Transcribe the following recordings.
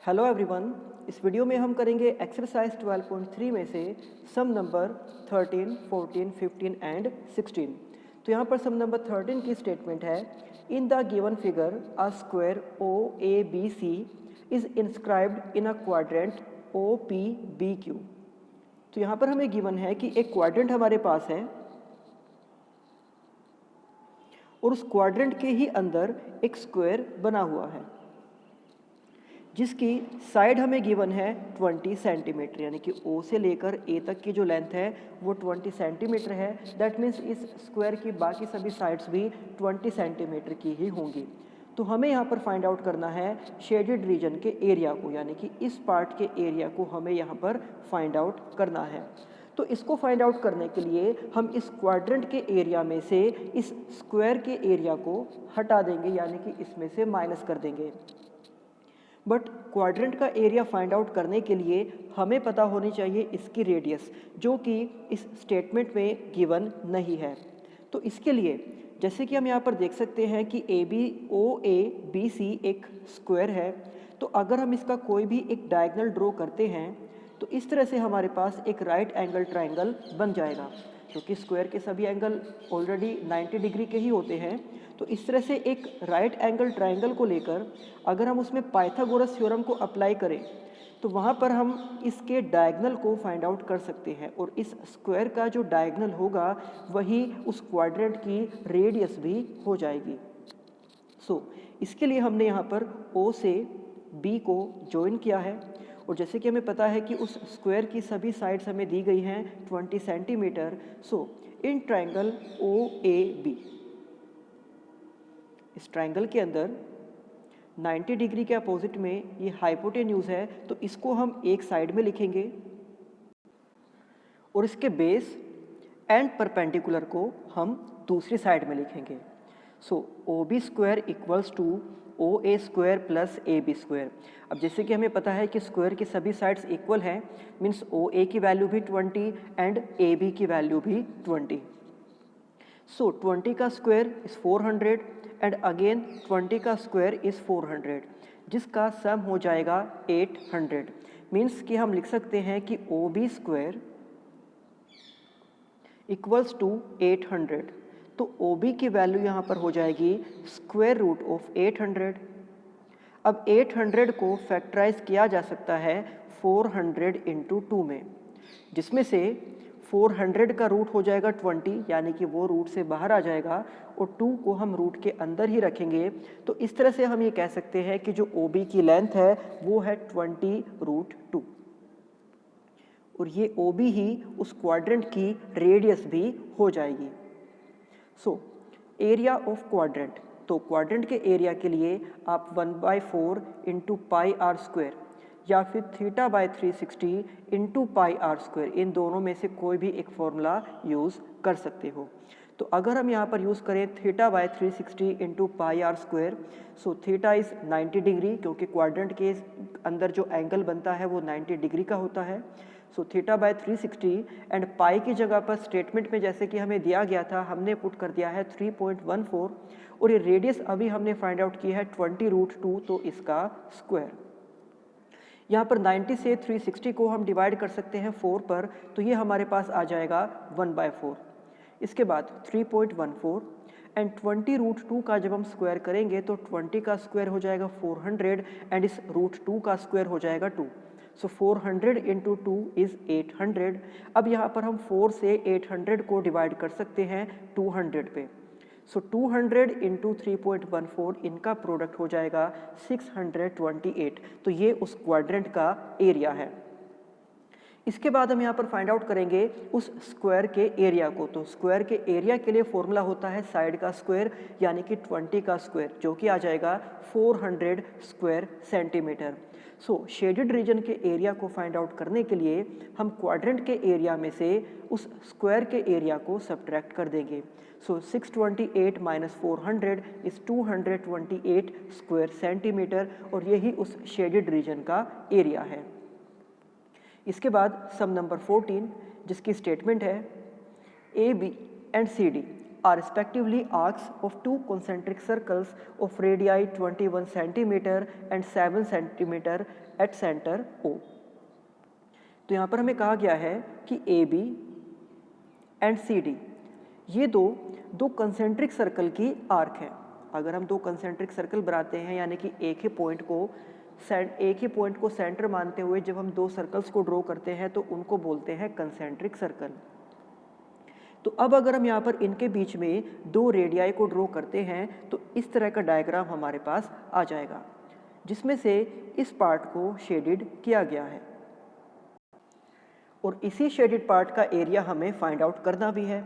Hello everyone. इस video में हम करेंगे एक्सरसाइज 12.3 में से सम नंबर 13, 14, 15 एंड 16। तो यहाँ पर सम नंबर 13 की स्टेटमेंट है, in the given figure a square O A B C is inscribed in a quadrant O P B Q. तो यहाँ पर हमें गिवन है कि एक क्वाड्रेंट हमारे पास है और उस क्वाड्रेंट के ही अंदर एक स्क्वायर बना हुआ है जिसकी साइड हमें गिवन है 20 सेंटीमीटर, यानी कि O से लेकर A तक की जो लेंथ है वो 20 सेंटीमीटर है। दैट मीन्स इस स्क्वायर की बाकी सभी साइड्स भी 20 सेंटीमीटर की ही होंगी। तो हमें यहाँ पर फाइंड आउट करना है शेडेड रीजन के एरिया को, यानी कि इस पार्ट के एरिया को हमें यहाँ पर फाइंड आउट करना है। तो इसको फाइंड आउट करने के लिए हम इस क्वाड्रेंट के एरिया में से इस स्क्वायर के एरिया को हटा देंगे, यानी कि इसमें से माइनस कर देंगे। बट क्वाड्रेंट का एरिया फाइंड आउट करने के लिए हमें पता होनी चाहिए इसकी रेडियस, जो कि इस स्टेटमेंट में गिवन नहीं है। तो इसके लिए जैसे कि हम यहाँ पर देख सकते हैं कि A B O A B सी एक स्क्वायर है, तो अगर हम इसका कोई भी एक डायगोनल ड्रॉ करते हैं तो इस तरह से हमारे पास एक राइट एंगल ट्राइंगल बन जाएगा, क्योंकि स्क्वायर के सभी एंगल ऑलरेडी 90 डिग्री के ही होते हैं। तो इस तरह से एक राइट एंगल ट्राइंगल को लेकर अगर हम उसमें पाइथागोरस थ्योरम को अप्लाई करें तो वहाँ पर हम इसके डायगोनल को फाइंड आउट कर सकते हैं, और इस स्क्वायर का जो डायगोनल होगा वही उस क्वाड्रेंट की रेडियस भी हो जाएगी। इसके लिए हमने यहाँ पर O से B को ज्वाइन किया है, और जैसे कि हमें पता है कि उस स्क्वायर की सभी साइड्स हमें दी गई हैं 20 centimetre. In triangle O A B, इस ट्राइंगल के अंदर 90 डिग्री के अपोजिट में ये हाइपोटेन्यूज है, तो इसको हम एक साइड में लिखेंगे और इसके बेस एंड परपेंडिकुलर को हम दूसरी साइड में लिखेंगे। O B square equals to O A square plus A B square. अब जैसे कि हमें पता है कि स्क्वायर की सभी साइड्स इक्वल हैं, मीन्स ओ ए की वैल्यू भी 20 एंड ए बी की वैल्यू भी 20। 20 का स्क्वायर इज 400 एंड अगेन 20 का स्क्वायर इज 400, जिसका सम हो जाएगा 800। मीन्स कि हम लिख सकते हैं कि O B square equals to 800। तो ओ बी की वैल्यू यहाँ पर हो जाएगी स्क्वायर रूट ऑफ 800। अब 800 को फैक्टराइज किया जा सकता है 400 इंटू 2 में, जिसमें से 400 का रूट हो जाएगा 20, यानी कि वो रूट से बाहर आ जाएगा, और 2 को हम रूट के अंदर ही रखेंगे। तो इस तरह से हम ये कह सकते हैं कि जो ओ बी की लेंथ है वो है 20√2, और ये ओ बी ही उस क्वाड्रेंट की रेडियस भी हो जाएगी। एरिया ऑफ क्वाड्रेंट, तो क्वाड्रेंट के एरिया के लिए आप 1/4 इंटू पाई आर स्क्वायर या फिर θ/360 इंटू पाई आर स्क्वायर, इन दोनों में से कोई भी एक फॉर्मूला यूज़ कर सकते हो। तो अगर हम यहाँ पर यूज़ करें θ/360 into pi R square, theta is 90 degree, क्योंकि क्वाड्रेंट के अंदर जो एंगल बनता है वो 90 डिग्री का होता है। θ/360 एंड पाई की जगह पर स्टेटमेंट में जैसे कि हमें दिया गया था हमने पुट कर दिया है 3.14, और ये रेडियस अभी हमने फाइंड आउट की है 20√2, तो इसका स्क्वायर। यहाँ पर 90 से 360 को हम डिवाइड कर सकते हैं 4 पर, तो ये हमारे पास आ जाएगा 1/4। इसके बाद 3.14 एंड 20√2 का जब हम स्क्वायर करेंगे तो 20 का स्क्वायर हो जाएगा 400 एंड इस √2 का स्क्वायर हो जाएगा 2। 400 इंटू 2 इज़ 800। अब यहाँ पर हम 4 से 800 को डिवाइड कर सकते हैं 200 पे। 200 इंटू 3.14, इनका प्रोडक्ट हो जाएगा 628। तो ये उस क्वाड्रेंट का एरिया है। इसके बाद हम यहाँ पर फाइंड आउट करेंगे उस स्क्वायर के एरिया को। तो स्क्वायर के एरिया के लिए फॉर्मूला होता है साइड का स्क्वायर, यानी कि 20 का स्क्वायर, जो कि आ जाएगा 400 स्क्वायर सेंटीमीटर। शेडेड रीजन के एरिया को फाइंड आउट करने के लिए हम क्वाड्रेंट के एरिया में से उस स्क्वायर के एरिया को सब्ट्रैक्ट कर देंगे। 628 माइनस 400 इज 228 स्क्वायर सेंटीमीटर, और यही उस शेडेड रीजन का एरिया है। इसके बाद सम नंबर 14, जिसकी स्टेटमेंट है A B and C D are respectively arcs of two concentric circles of radii 21 centimeter and 7 centimeter at center O। तो यहाँ पर हमें कहा गया है कि AB एंड CD ये दो कंसेंट्रिक सर्कल की आर्क है। अगर हम दो कंसेंट्रिक सर्कल बनाते हैं यानी कि एक ही पॉइंट को सेंटर मानते हुए जब हम दो सर्कल्स को ड्रॉ करते हैं तो उनको बोलते हैं कंसेंट्रिक सर्कल। तो अब अगर हम यहाँ पर इनके बीच में दो रेडियाई को ड्रॉ करते हैं तो इस तरह का डायग्राम हमारे पास आ जाएगा जिसमें से इस पार्ट को शेडेड किया गया है और इसी शेडेड पार्ट का एरिया हमें फाइंड आउट करना भी है।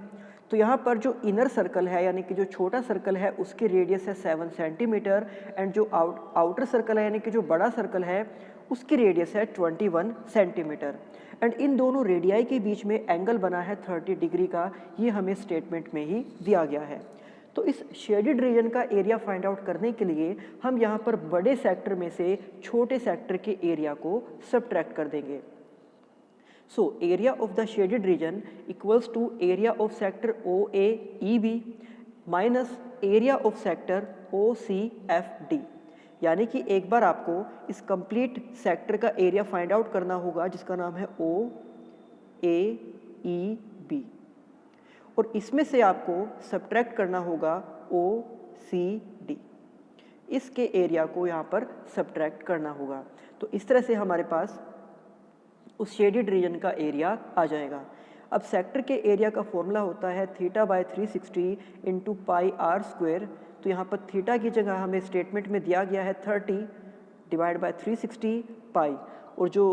तो यहाँ पर जो इनर सर्कल है यानी कि जो छोटा सर्कल है उसकी रेडियस है 7 सेंटीमीटर एंड जो आउटर सर्कल है यानी कि जो बड़ा सर्कल है उसकी रेडियस है 21 सेंटीमीटर एंड इन दोनों रेडियाई के बीच में एंगल बना है 30 डिग्री का, ये हमें स्टेटमेंट में ही दिया गया है। तो इस शेडेड रीजन का एरिया फाइंड आउट करने के लिए हम यहाँ पर बड़े सेक्टर में से छोटे सेक्टर के एरिया को सब्ट्रैक्ट कर देंगे। So area of the shaded region equals to area of sector OAEB minus area of sector OCFD। यानी कि एक बार आपको इस कंप्लीट सेक्टर का एरिया फाइंड आउट करना होगा जिसका नाम है OAEB और इसमें से आपको सब्ट्रैक्ट करना होगा OCD। इसके एरिया को यहाँ पर सब्ट्रैक्ट करना होगा। तो इस तरह से हमारे पास उस शेडेड रीजन का एरिया आ जाएगा। अब सेक्टर के एरिया का फॉर्मूला होता है θ/360 इंटू पाई आर स्क्वायर। तो यहाँ पर थीटा की जगह हमें स्टेटमेंट में दिया गया है 30 डिवाइड बाय 360 पाई और जो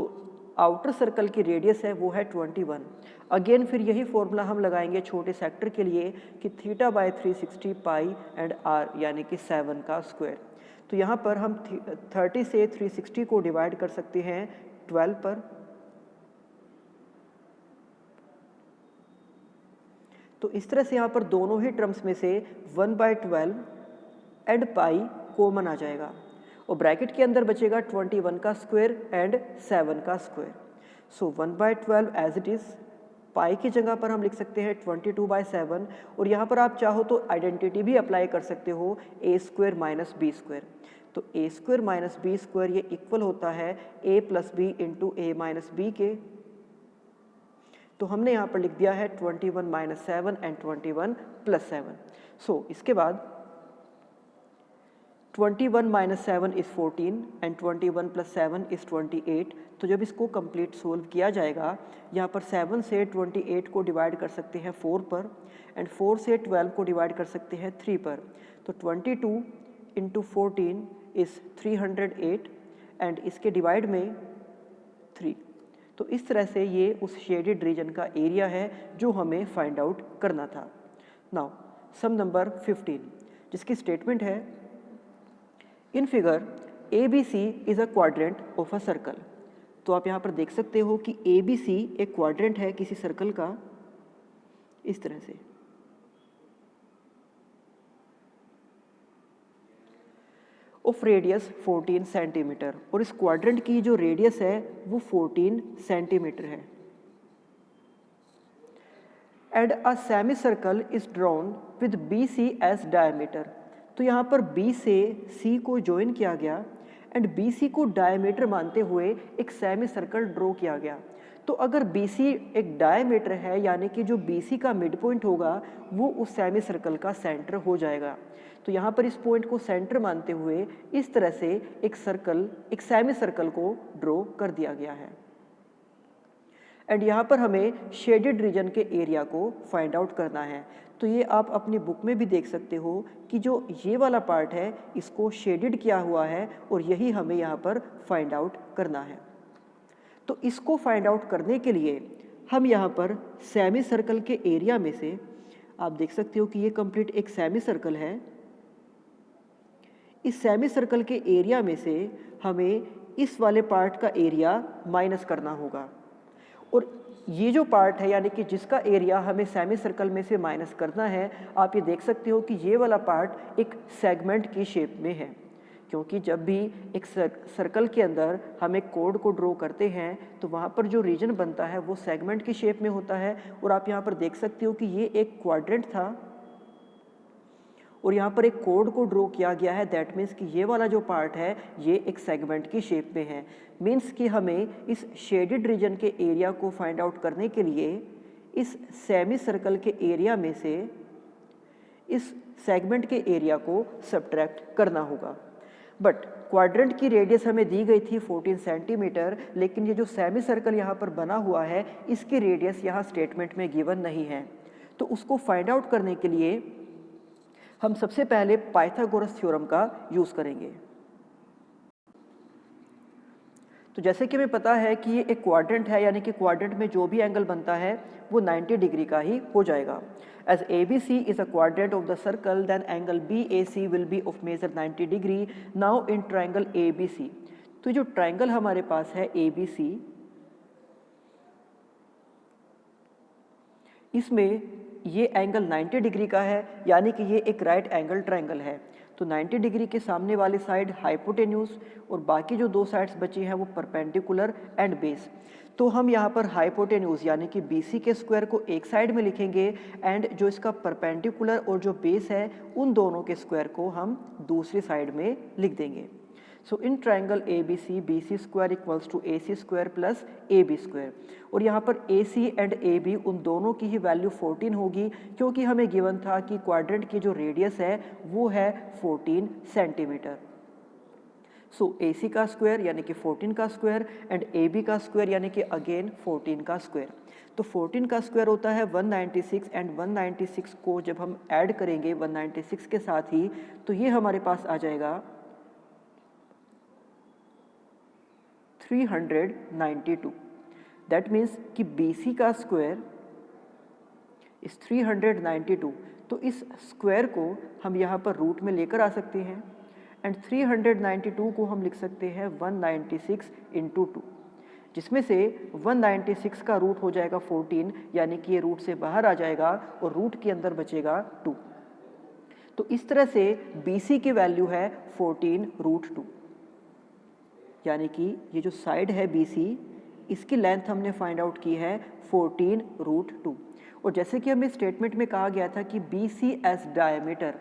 आउटर सर्कल की रेडियस है वो है 21। अगेन फिर यही फॉर्मूला हम लगाएंगे छोटे सेक्टर के लिए कि θ/360 पाई एंड आर यानी कि 7 का स्क्वायर। तो यहाँ पर हम 30 से 360 को डिवाइड कर सकते हैं 12 पर। तो इस तरह से यहाँ पर दोनों ही टर्म्स में से 1/12 एंड पाई कॉमन आ जाएगा और ब्रैकेट के अंदर बचेगा 21 का स्क्वायर एंड 7 का square. So 1/12 as it is, pi की जगह पर हम लिख सकते हैं 22/7 और यहाँ पर आप चाहो तो आइडेंटिटी भी अप्लाई कर सकते हो a² माइनस b²। तो a² माइनस b² ये इक्वल होता है a plus B into a minus B के। तो हमने यहाँ पर लिख दिया है 21 माइनस 7 एंड 21 प्लस 7। सो इसके बाद 21 minus 7 is 14 and 21 plus 7 is 28। तो जब इसको कंप्लीट सोल्व किया जाएगा यहाँ पर 7 से 28 को डिवाइड कर सकते हैं 4 पर एंड 4 से 12 को डिवाइड कर सकते हैं 3 पर। तो 22 इंटू 14 इज़ 308 एंड इसके डिवाइड में 3। तो इस तरह से ये उस शेडेड रीजन का एरिया है जो हमें फाइंड आउट करना था। नाउ सम नंबर 15 जिसकी स्टेटमेंट है in figure ABC is a quadrant of a circle. तो आप यहाँ पर देख सकते हो कि ABC एक क्वाड्रेंट है किसी सर्कल का इस तरह से। ऑफ रेडियस 14 सेंटीमीटर और इस क्वाड्रेंट की जो रेडियस है वो 14 सेंटीमीटर है and a semi circle is drawn with BC as diameter. तो यहाँ पर B से C को ज्वाइन किया गया एंड BC को डायमीटर मानते हुए एक सेमी सर्कल ड्रॉ किया गया। तो अगर BC एक डायमीटर है यानी कि जो BC का मिड पॉइंट होगा वो उस सेमी सर्कल का सेंटर हो जाएगा। तो यहाँ पर इस पॉइंट को सेंटर मानते हुए इस तरह से एक सेमी सर्कल को ड्रॉ कर दिया गया है एंड यहाँ पर हमें शेडेड रीजन के एरिया को फाइंड आउट करना है। तो ये आप अपनी बुक में भी देख सकते हो कि जो ये वाला पार्ट है इसको शेडेड किया हुआ है और यही हमें यहाँ पर फाइंड आउट करना है। तो इसको फाइंड आउट करने के लिए हम यहाँ पर सेमी सर्कल के एरिया में से आप देख सकते हो कि ये कंप्लीट एक सेमी सर्कल है। इस सेमी सर्कल के एरिया में से हमें इस वाले पार्ट का एरिया माइनस करना होगा और ये जो पार्ट है यानी कि जिसका एरिया हमें सेमी सर्कल में से माइनस करना है, आप ये देख सकते हो कि ये वाला पार्ट एक सेगमेंट की शेप में है क्योंकि जब भी एक सर्कल के अंदर हम एक कोड को ड्रॉ करते हैं तो वहाँ पर जो रीजन बनता है वो सेगमेंट की शेप में होता है। और आप यहाँ पर देख सकते हो कि ये एक क्वाड्रेंट था और यहाँ पर एक कोड को ड्रॉ किया गया है, दैट मीन्स कि ये वाला जो पार्ट है ये एक सेगमेंट की शेप में है। मीन्स कि हमें इस शेडेड रीजन के एरिया को फाइंड आउट करने के लिए इस सेमी सर्कल के एरिया में से इस सेगमेंट के एरिया को सब्ट्रैक्ट करना होगा। बट क्वाड्रेंट की रेडियस हमें दी गई थी 14 सेंटीमीटर, लेकिन ये जो सेमी सर्कल यहाँ पर बना हुआ है इसकी रेडियस यहाँ स्टेटमेंट में गिवन नहीं है। तो उसको फाइंड आउट करने के लिए हम सबसे पहले पाइथागोरस थ्योरम का यूज़ करेंगे। तो जैसे कि हमें पता है कि ये एक क्वाड्रेंट है, यानी कि क्वाड्रेंट में जो भी एंगल बनता है वो 90 डिग्री का ही हो जाएगा। As ABC is a quadrant of the circle, then angle BAC will be of measure 90 degree. Now in triangle ABC, तो जो ट्राइंगल हमारे पास है ABC, इसमें ये एंगल 90 डिग्री का है, यानी कि ये एक राइट एंगल ट्राइंगल है। तो 90 डिग्री के सामने वाली साइड हाइपोटेन्यूज और बाकी जो दो साइड्स बची हैं वो परपेंडिकुलर एंड बेस। तो हम यहाँ पर हाइपोटेन्यूज यानी कि BC के स्क्वायर को एक साइड में लिखेंगे एंड जो इसका परपेंडिकुलर और जो बेस है उन दोनों के स्क्वायर को हम दूसरी साइड में लिख देंगे। So in triangle ABC BC square equals to AC square plus AB square, और यहाँ पर AC एंड AB उन दोनों की ही वैल्यू 14 होगी, क्योंकि हमें गिवन था कि क्वाड्रेंट की जो रेडियस है वो है 14 सेंटीमीटर। सो AC का स्क्वायर यानी कि 14 का स्क्वायर एंड AB का स्क्वायर यानी कि अगेन 14 का स्क्वायर। तो 14 का स्क्वायर होता है 196 एंड 196 को जब हम ऐड करेंगे 196 के साथ ही तो ये हमारे पास आ जाएगा 392। दैट मीन्स कि BC का स्क्वायर इस 392, तो इस स्क्वायर को हम यहाँ पर रूट में लेकर आ सकते हैं एंड 392 को हम लिख सकते हैं 196 इंटू 2, जिसमें से 196 का रूट हो जाएगा 14, यानी कि ये रूट से बाहर आ जाएगा और रूट के अंदर बचेगा 2। तो इस तरह से BC की वैल्यू है 14 रूट 2, यानी कि ये जो साइड है BC इसकी लेंथ हमने फाइंड आउट की है 14 रूट 2। और जैसे कि हमें स्टेटमेंट में कहा गया था कि BC एज डायमीटर,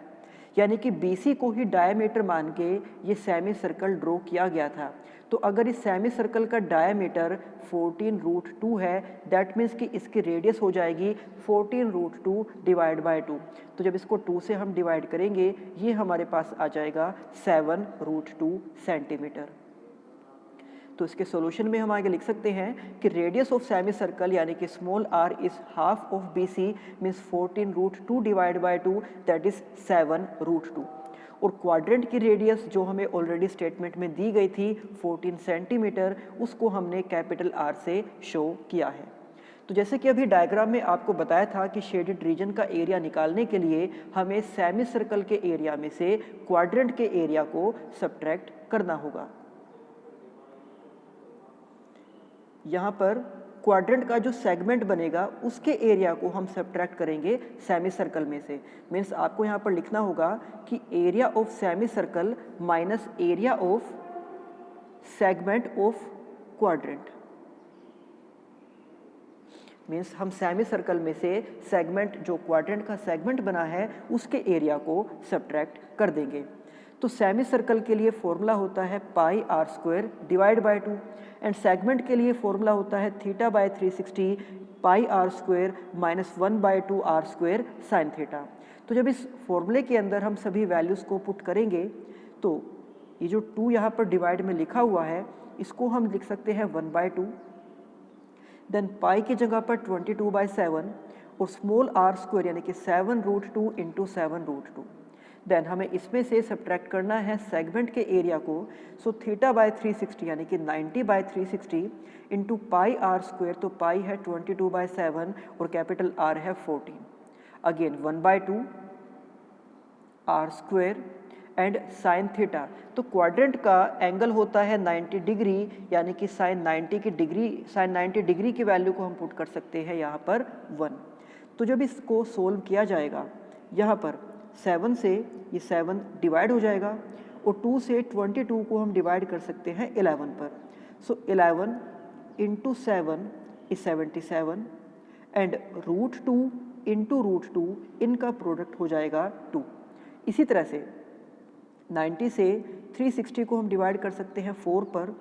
यानी कि BC को ही डायमीटर मान के ये सेमी सर्कल ड्रॉ किया गया था। तो अगर इस सेमी सर्कल का डायमीटर 14 रूट 2 है, दैट मीन्स कि इसकी रेडियस हो जाएगी 14 रूट 2 डिवाइड बाय 2। तो जब इसको 2 से हम डिवाइड करेंगे ये हमारे पास आ जाएगा 7 रूट 2 सेंटीमीटर। तो इसके सॉल्यूशन में हम आगे लिख सकते हैं कि रेडियस ऑफ सेमी सर्कल यानी कि small r is half of BC means 14 root 2 divide by 2, that is 7 root 2। और क्वाड्रेंट की रेडियस जो हमें ऑलरेडी स्टेटमेंट में दी गई थी 14 सेंटीमीटर, उसको हमने कैपिटल R से शो किया है। तो जैसे कि अभी डायग्राम में आपको बताया था कि शेडेड रीजन का एरिया निकालने के लिए हमें सेमी सर्कल के एरिया में से क्वाड्रेंट के एरिया को सब्ट्रैक्ट करना होगा। यहाँ पर क्वाड्रेंट का जो सेगमेंट बनेगा उसके एरिया को हम सब्ट्रैक्ट करेंगे सेमी सर्कल में से। मीन्स आपको यहाँ पर लिखना होगा कि area of semi circle minus area of segment of quadrant. Means हम सेमी सर्कल में से सेगमेंट जो क्वाड्रेंट का सेगमेंट बना है उसके एरिया को सब्ट्रैक्ट कर देंगे। तो सेमी सर्कल के लिए फॉर्मूला होता है पाई r square divide by 2 and segment के लिए फॉर्मूला होता है theta by 360 pi r square minus 1/2 r square sine theta. तो जब इस फॉर्मूले के अंदर हम सभी वैल्यूज़ को पुट करेंगे तो ये जो 2 यहाँ पर डिवाइड में लिखा हुआ है इसको हम लिख सकते हैं 1/2, देन पाई की जगह पर 22/7 और स्मॉल r स्क्वायर यानी कि 7 रूट 2 इंटू 7 रूट 2। देन हमें इसमें से सब्ट्रैक्ट करना है सेगमेंट के एरिया को। सो थीटा बाय 360 यानी कि 90/360 इंटू पाई r स्क्वायर, तो पाई है 22/7 और कैपिटल R है 14। Again 1/2 r square and sine theta. तो क्वाड्रेंट का एंगल होता है 90 डिग्री, यानी कि साइन 90 डिग्री की वैल्यू को हम पुट कर सकते हैं यहाँ पर 1। तो जब इसको सोल्व किया जाएगा यहाँ पर 7 से ये 7 डिवाइड हो जाएगा और 2 से 22 को हम डिवाइड कर सकते हैं 11 पर। So 11 into 7 is 77 and root 2 into root 2 इनका प्रोडक्ट हो जाएगा 2, इसी तरह से 90 से 360 को हम डिवाइड कर सकते हैं 4 पर,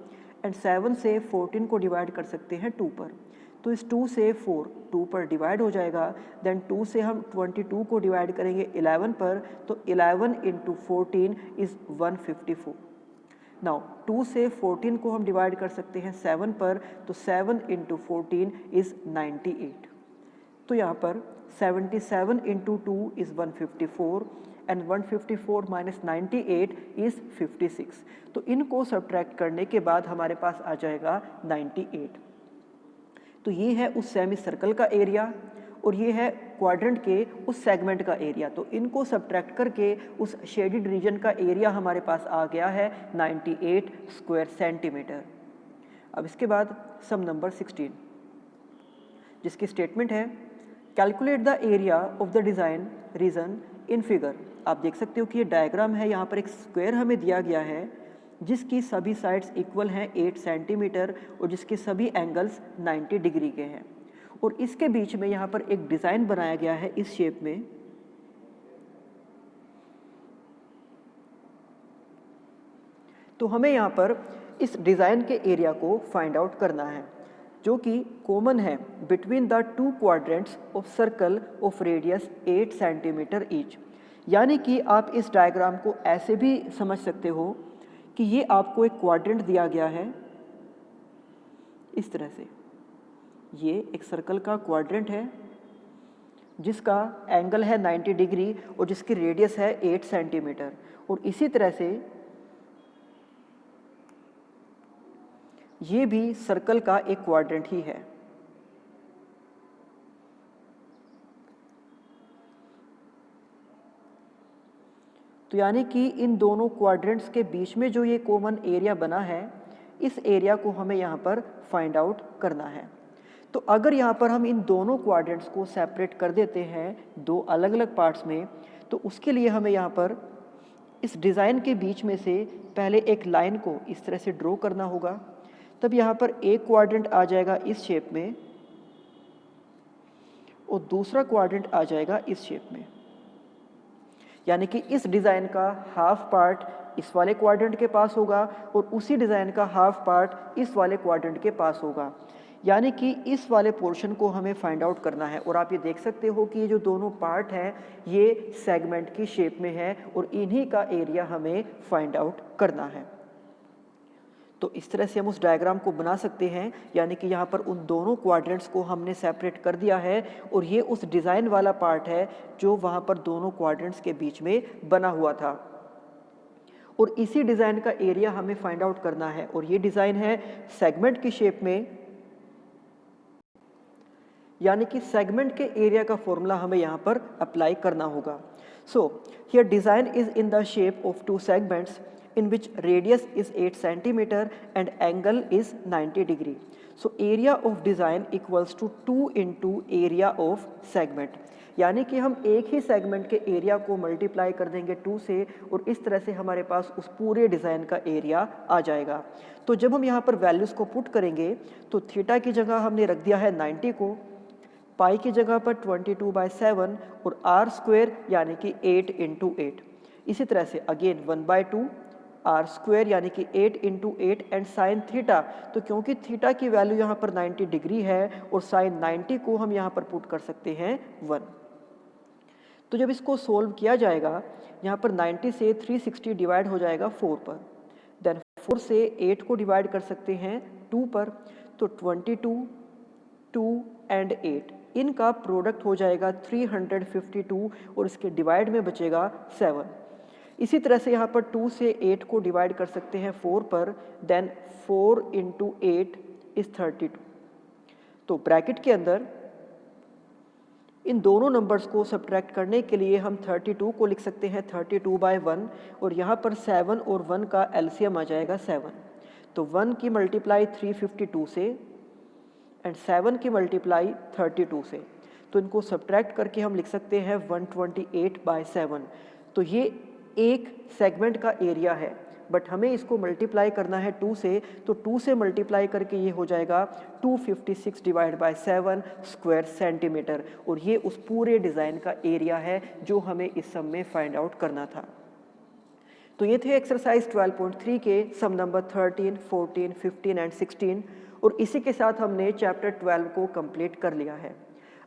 एंड 7 से 14 को डिवाइड कर सकते हैं 2 पर। तो इस 2 से 4 2 पर डिवाइड हो जाएगा, देन 2 से हम 22 को डिवाइड करेंगे 11 पर, तो 11 इंटू 14 इज़ 154। नाउ 2 से 14 को हम डिवाइड कर सकते हैं 7 पर, तो 7 इंटू 14 इज़ 98। तो यहाँ पर 77 into 2 is 154 and 154 minus 98 is 56। तो इनको सब्ट्रैक्ट करने के बाद हमारे पास आ जाएगा 98। तो ये है उस सेमी सर्कल का एरिया और ये है क्वाड्रेंट के उस सेगमेंट का एरिया। तो इनको सब्ट्रैक्ट करके उस शेडेड रीजन का एरिया हमारे पास आ गया है 98 स्क्वायर सेंटीमीटर। अब इसके बाद सम नंबर 16 जिसकी स्टेटमेंट है calculate the area of the design region in figure. आप देख सकते हो कि ये डायग्राम है, यहाँ पर एक स्क्वायर हमें दिया गया है जिसकी सभी साइड्स इक्वल हैं 8 सेंटीमीटर और जिसके सभी एंगल्स 90 डिग्री के हैं, और इसके बीच में यहाँ पर एक डिज़ाइन बनाया गया है इस शेप में। तो हमें यहाँ पर इस डिज़ाइन के एरिया को फाइंड आउट करना है जो कि कॉमन है between the two quadrants of circle of radius 8 centimetre each. यानी कि आप इस डायग्राम को ऐसे भी समझ सकते हो कि ये आपको एक क्वाड्रेंट दिया गया है इस तरह से। ये एक सर्कल का क्वाड्रेंट है जिसका एंगल है 90 डिग्री और जिसकी रेडियस है 8 सेंटीमीटर, और इसी तरह से ये भी सर्कल का एक क्वाड्रेंट ही है। तो यानी कि इन दोनों क्वाड्रेंट्स के बीच में जो ये कॉमन एरिया बना है, इस एरिया को हमें यहाँ पर फाइंड आउट करना है। तो अगर यहाँ पर हम इन दोनों क्वाड्रेंट्स को सेपरेट कर देते हैं दो अलग अलग पार्ट्स में, तो उसके लिए हमें यहाँ पर इस डिज़ाइन के बीच में से पहले एक लाइन को इस तरह से ड्रॉ करना होगा। तब यहाँ पर एक क्वाड्रेंट आ जाएगा इस शेप में और दूसरा क्वाड्रेंट आ जाएगा इस शेप में। यानी कि इस डिज़ाइन का हाफ पार्ट इस वाले क्वाड्रेंट के पास होगा और उसी डिज़ाइन का हाफ पार्ट इस वाले क्वाड्रेंट के पास होगा। यानी कि इस वाले पोर्शन को हमें फाइंड आउट करना है, और आप ये देख सकते हो कि ये जो दोनों पार्ट हैं ये सेगमेंट की शेप में है और इन्हीं का एरिया हमें फाइंड आउट करना है। तो इस तरह से हम उस डायग्राम को बना सकते हैं, यानी कि यहाँ पर उन दोनों क्वाड्रेंट्स को हमने सेपरेट कर दिया है और ये उस डिज़ाइन वाला पार्ट है जो वहाँ पर दोनों क्वाड्रेंट्स के बीच में बना हुआ था, और इसी डिज़ाइन का एरिया हमें फाइंड आउट करना है। और ये डिज़ाइन है सेगमेंट की शेप में, यानी कि सेगमेंट के एरिया का फॉर्मूला हमें यहाँ पर अप्लाई करना होगा। So here design is in the shape of two segments in which radius is 8 centimeter and angle is 90 degree. So area of design equals to 2 into area of segment. यानी कि हम एक ही segment के area को multiply कर देंगे 2 से और इस तरह से हमारे पास उस पूरे डिज़ाइन का एरिया आ जाएगा। तो जब हम यहाँ पर वैल्यूज़ को पुट करेंगे तो थीटा की जगह हमने रख दिया है 90 को, पाई की जगह पर 22/7 और आर स्क्वायर यानी कि 8 इंटू 8। इसी तरह से अगेन 1/2 आर स्क्वायर यानी कि 8 इंटू 8 एंड साइन थीटा। तो क्योंकि थीटा की वैल्यू यहाँ पर 90 डिग्री है और साइन 90 को हम यहाँ पर पुट कर सकते हैं 1। तो जब इसको सोल्व किया जाएगा यहाँ पर 90 से 360 डिवाइड हो जाएगा 4 पर, देन 4 से 8 को डिवाइड कर सकते हैं 2 पर, तो 22, 2 एंड 8 इनका प्रोडक्ट हो जाएगा 352 और इसके डिवाइड में बचेगा 7। इसी तरह से यहाँ पर 2 से 8 को डिवाइड कर सकते हैं 4 पर, देन 4 इंटू 8 इज 32। तो ब्रैकेट के अंदर इन दोनों नंबर्स को सब्ट्रैक्ट करने के लिए हम 32 को लिख सकते हैं 32/1 और यहाँ पर 7 और 1 का एलसीएम आ जाएगा 7। तो 1 की मल्टीप्लाई 352 से एंड 7 की मल्टीप्लाई 32 से, तो इनको सब्ट्रैक्ट करके हम लिख सकते हैं 128/7। तो ये एक सेगमेंट का एरिया है बट हमें इसको मल्टीप्लाई करना है 2 से, तो 2 से मल्टीप्लाई करके ये हो जाएगा 256 डिवाइड बाय 7 स्क्वायर सेंटीमीटर, और ये उस पूरे डिज़ाइन का एरिया है जो हमें इस सम में फाइंड आउट करना था। तो ये थे एक्सरसाइज 12.3 के सम नंबर 13, 14, 15 एंड 16, और इसी के साथ हमने चैप्टर 12 को कंप्लीट कर लिया है।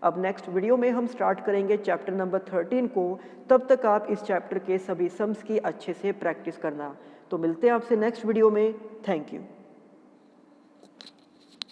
अब नेक्स्ट वीडियो में हम स्टार्ट करेंगे चैप्टर नंबर 13 को। तब तक आप इस चैप्टर के सभी सम्स की अच्छे से प्रैक्टिस करना। तो मिलते हैं आपसे नेक्स्ट वीडियो में। Thank you.